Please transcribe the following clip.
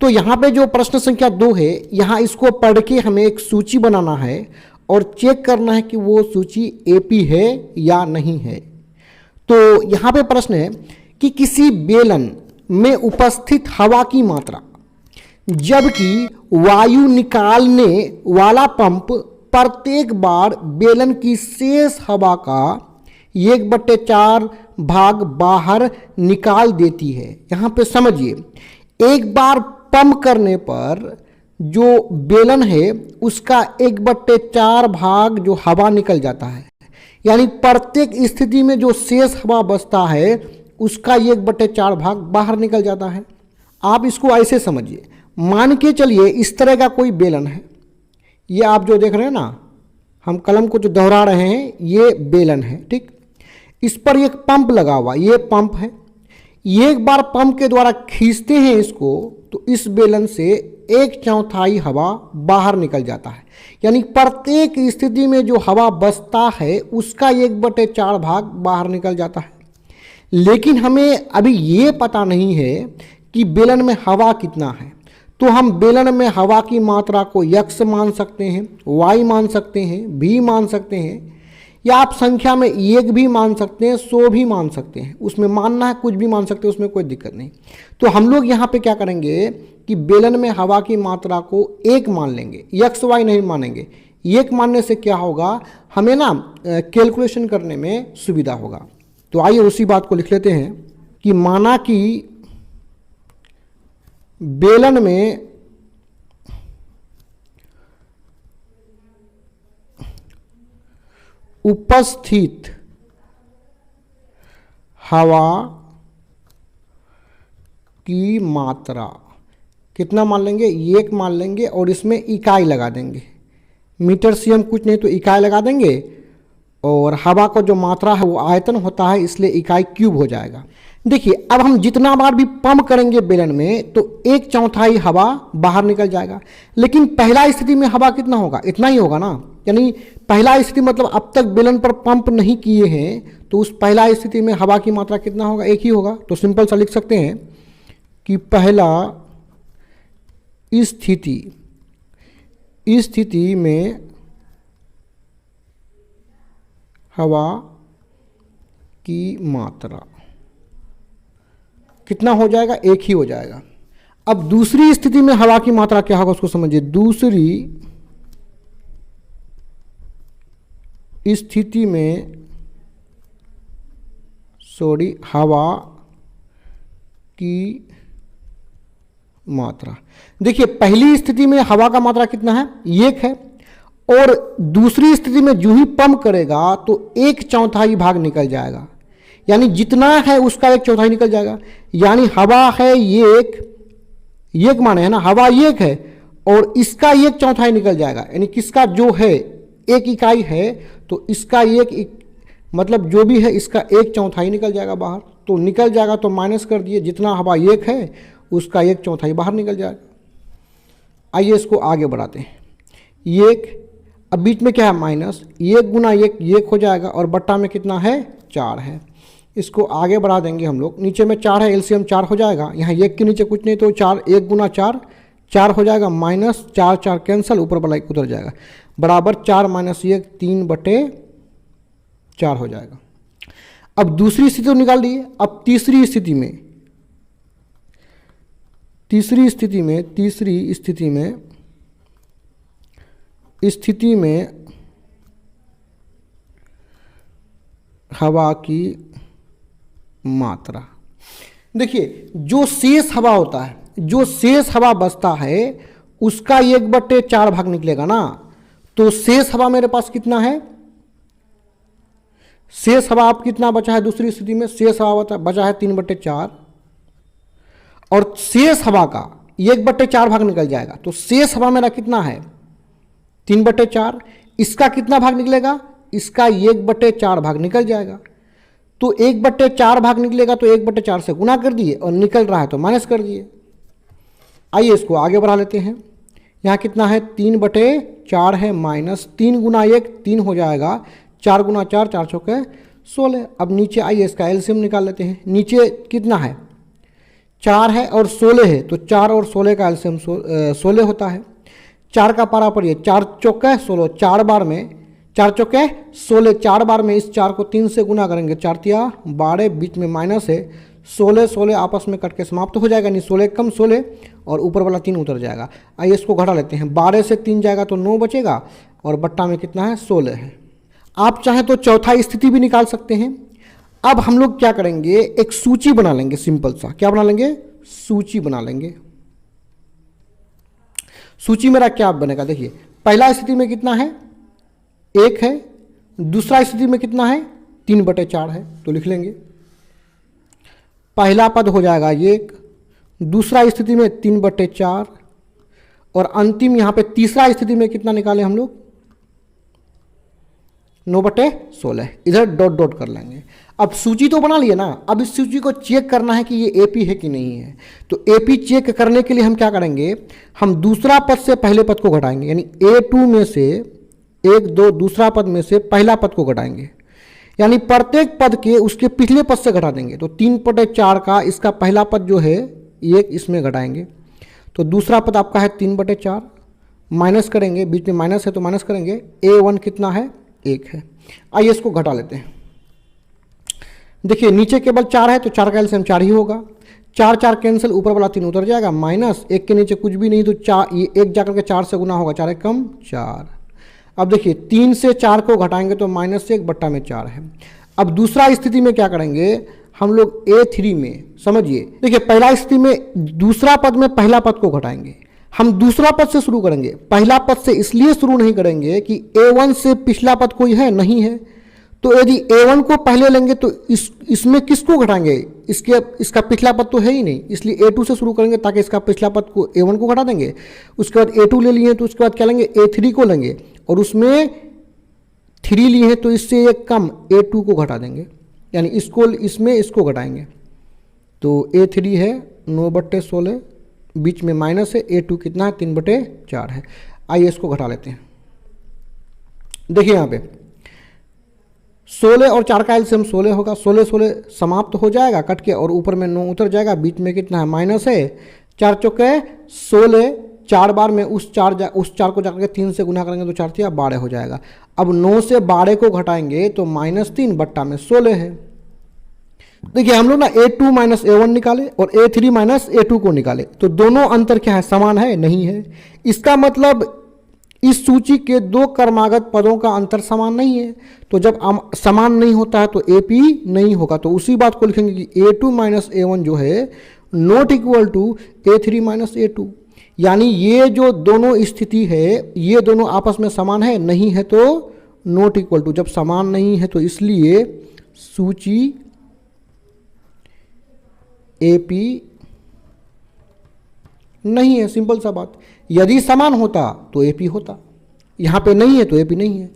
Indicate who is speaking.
Speaker 1: तो यहाँ पे जो प्रश्न संख्या 2 है, यहाँ इसको पढ़ के हमें एक सूची बनाना है और चेक करना है कि वो सूची एपी है या नहीं है। तो यहाँ पे प्रश्न है कि किसी बेलन में उपस्थित हवा की मात्रा जबकि वायु निकालने वाला पंप प्रत्येक बार बेलन की शेष हवा का 1/4 भाग बाहर निकाल देती है। यहाँ पे समझिए, एक बार पंप करने पर जो बेलन है उसका 1/4 भाग जो हवा निकल जाता है, यानी प्रत्येक स्थिति में जो शेष हवा बचता है उसका 1/4 भाग बाहर निकल जाता है। आप इसको ऐसे समझिए, मान के चलिए इस तरह का कोई बेलन है, ये आप जो देख रहे हैं ना, हम कलम को जो दोहरा रहे हैं, ये बेलन है, ठीक। इस पर एक पंप लगा हुआ, ये पंप है। एक बार पंप के द्वारा खींचते हैं इसको तो इस बेलन से 1/4 हवा बाहर निकल जाता है, यानी प्रत्येक स्थिति में जो हवा बचता है उसका 1/4 भाग बाहर निकल जाता है। लेकिन हमें अभी ये पता नहीं है कि बेलन में हवा कितना है, तो हम बेलन में हवा की मात्रा को x मान सकते हैं, y मान सकते हैं, v मान सकते हैं, या आप संख्या में 1 भी मान सकते हैं, 100 भी मान सकते हैं। उसमें मानना है कुछ भी मान सकते हैं, उसमें कोई दिक्कत नहीं। तो हम लोग यहाँ पे क्या करेंगे कि बेलन में हवा की मात्रा को 1 मान लेंगे, x y नहीं मानेंगे। 1 मानने से क्या होगा, हमें ना कैलकुलेशन करने में सुविधा होगा। तो आइए उसी बात को लिख लेते हैं कि माना कि बेलन में उपस्थित हवा की मात्रा कितना मान लेंगे, 1 मान लेंगे और इसमें इकाई लगा देंगे। मीटर से हम कुछ नहीं तो इकाई लगा देंगे, और हवा का जो मात्रा है वो आयतन होता है, इसलिए इकाई क्यूब हो जाएगा। देखिए, अब हम जितना बार भी पंप करेंगे बेलन में तो 1/4 हवा बाहर निकल जाएगा। लेकिन पहला स्थिति में हवा कितना होगा, इतना ही होगा ना, यानी पहला स्थिति मतलब अब तक बेलन पर पंप नहीं किए हैं, तो उस पहला स्थिति में हवा की मात्रा कितना होगा, 1 ही होगा। तो सिंपल सा लिख सकते हैं कि पहला स्थिति में हवा की मात्रा कितना हो जाएगा, 1 ही हो जाएगा। अब दूसरी स्थिति में हवा की मात्रा क्या होगा उसको समझिए। दूसरी स्थिति में हवा की मात्रा, देखिए पहली स्थिति में हवा का मात्रा कितना है, 1 है, और दूसरी स्थिति में जो ही पंप करेगा तो 1/4 भाग निकल जाएगा, यानी जितना है उसका 1/4 निकल जाएगा। यानी हवा है 1 माने है ना, हवा 1 है और इसका 1/4 निकल जाएगा, यानी किसका जो है 1 इकाई है तो इसका मतलब जो भी है इसका 1/4 निकल जाएगा बाहर। तो निकल जाएगा तो माइनस कर दिए, जितना हवा 1 है उसका 1/4 बाहर निकल जाएगा। आइए इसको आगे बढ़ाते हैं। 1, अब बीच में क्या है माइनस, 1 गुना 1 1 हो जाएगा, और बट्टा में कितना है, 4 है। इसको आगे बढ़ा देंगे हम लोग, नीचे में 4 है, एलसीएम 4 हो जाएगा। यहाँ 1 के नीचे कुछ नहीं तो 4, 1 गुना 4 4 हो जाएगा, माइनस 4 4 कैंसिल, ऊपर वाला 1 उधर जाएगा, बराबर 4 - 1 3/4 हो जाएगा। अब दूसरी स्थिति तो निकाल दी। अब तीसरी स्थिति में हवा की मात्रा, देखिए जो शेष हवा होता है, जो शेष हवा बचता है उसका 1/4 भाग निकलेगा ना। तो शेष हवा मेरे पास कितना है, शेष हवा आप कितना बचा है, दूसरी स्थिति में शेष हवा बचा है 3/4, और शेष हवा का 1/4 भाग निकल जाएगा। तो शेष हवा मेरा कितना है, 3/4। इसका कितना भाग निकलेगा, इसका 1/4 भाग निकल जाएगा। तो 1/4 भाग निकलेगा तो 1/4 से गुना कर दिए, और निकल रहा है तो माइनस कर दिए। आइए इसको आगे बढ़ा लेते हैं। यहाँ कितना है, 3/4 है, माइनस 3 गुना 1 3 हो जाएगा, 4 गुना 4 4 चौके 16। अब नीचे आइए इसका एलसीएम निकाल लेते हैं। नीचे कितना है, 4 है और 16 है, तो 4 और 16 का एलसीएम 16 होता है। 4 का पारा पढ़िए, 4 चौके 16, 4 बार में 4 चौके 16, 4 बार में इस 4 को 3 से गुना करेंगे, 4 तिया 12, बीच में माइनस है, 16 16 आपस में कट के समाप्त हो जाएगा, यानी 16 कम 16 और ऊपर वाला 3 उतर जाएगा। आइए इसको घटा लेते हैं, 12 से 3 जाएगा तो 9 बचेगा और बट्टा में कितना है 16 है। आप चाहें तो चौथा स्थिति भी निकाल सकते हैं। अब हम लोग क्या करेंगे, एक सूची बना लेंगे, सिंपल सा क्या बना लेंगे, सूची बना लेंगे। सूची मेरा क्या बनेगा, देखिए पहला स्थिति में कितना है 1 है, दूसरा स्थिति में कितना है 3/4 है, तो लिख लेंगे पहला पद हो जाएगा 1, दूसरा स्थिति में 3/4 और अंतिम यहां पे तीसरा स्थिति में कितना निकाले हम लोग 9/16, इधर डॉट डॉट कर लेंगे। अब सूची तो बना लिए ना, अब इस सूची को चेक करना है कि ये एपी है कि नहीं है। तो एपी चेक करने के लिए हम क्या करेंगे, हम दूसरा पद से पहले पद को घटाएंगे, यानी A2 में से 1 2 दूसरा पद में से पहला पद को घटाएंगे, यानी प्रत्येक पद के उसके पिछले पद से घटा देंगे। तो 3/4 का इसका पहला पद जो है 1 इसमें घटाएंगे, तो दूसरा पद आपका है 3/4, माइनस करेंगे, बीच में माइनस है तो माइनस करेंगे, A1 कितना है 1 है। आइए इसको घटा लेते हैं। देखिए नीचे केवल 4 है तो 4 का एलसीएम 4 ही होगा, 4 4 कैंसिल, ऊपर वाला 3 उतर जाएगा, माइनस 1 के नीचे कुछ भी नहीं तो 4, ये 1 जाकर के 4 से गुना होगा, 4 1 कम 4। अब देखिए 3 से 4 को घटाएंगे तो -1/4 है। अब दूसरा स्थिति में क्या करेंगे हम लोग A3 में, समझिए देखिए पहला स्थिति में दूसरा पद में पहला पद को घटाएंगे, हम दूसरा पद से शुरू करेंगे, पहला पद से इसलिए शुरू नहीं करेंगे कि A1 से पिछला पद कोई है नहीं है, तो यदि A1 को पहले लेंगे तो इसमें किसको घटाएंगे, इसका पिछला पद तो है ही नहीं, इसलिए A2 से शुरू करेंगे ताकि इसका पिछला पद को A1 को घटा देंगे। उसके बाद A2 ले लिए तो उसके बाद क्या लेंगे A3 को लेंगे और उसमें 3 लिए हैं तो इससे एक कम A2 को घटा देंगे, यानी इसको इसमें इसको घटाएंगे। तो A3 है 9/16, बीच में माइनस है, A2 कितना है 3/4 है। आइए इसको घटा लेते हैं। देखिए यहाँ पे 16 और 4 का एलसीएम 16 होगा, 16 16 समाप्त हो जाएगा कट के और ऊपर में 9 उतर जाएगा, बीच में कितना है माइनस है, 4 चौके 16, 4 बार में उस 4 को जाकर के 3 से गुना करेंगे तो 4 तिया 12 हो जाएगा। अब 9 से 12 को घटाएंगे तो -3 बट्टा में 16 है। देखिए हम लोग ना A2 - A1 निकाले और A3 - A2 को निकाले, तो दोनों अंतर क्या है समान है नहीं है। इसका मतलब इस सूची के 2 क्रमागत पदों का अंतर समान नहीं है, तो जब समान नहीं होता है तो AP नहीं होगा, तो उसी बात को लिखेंगे कि A2 - A1 जो है not equal to A3 - A2, यानी ये जो दोनों स्थिति है ये दोनों आपस में समान है नहीं है तो नॉट इक्वल टू। जब समान नहीं है तो इसलिए सूची AP नहीं है, सिंपल सा बात। यदि समान होता तो AP होता, यहां पे नहीं है तो AP नहीं है।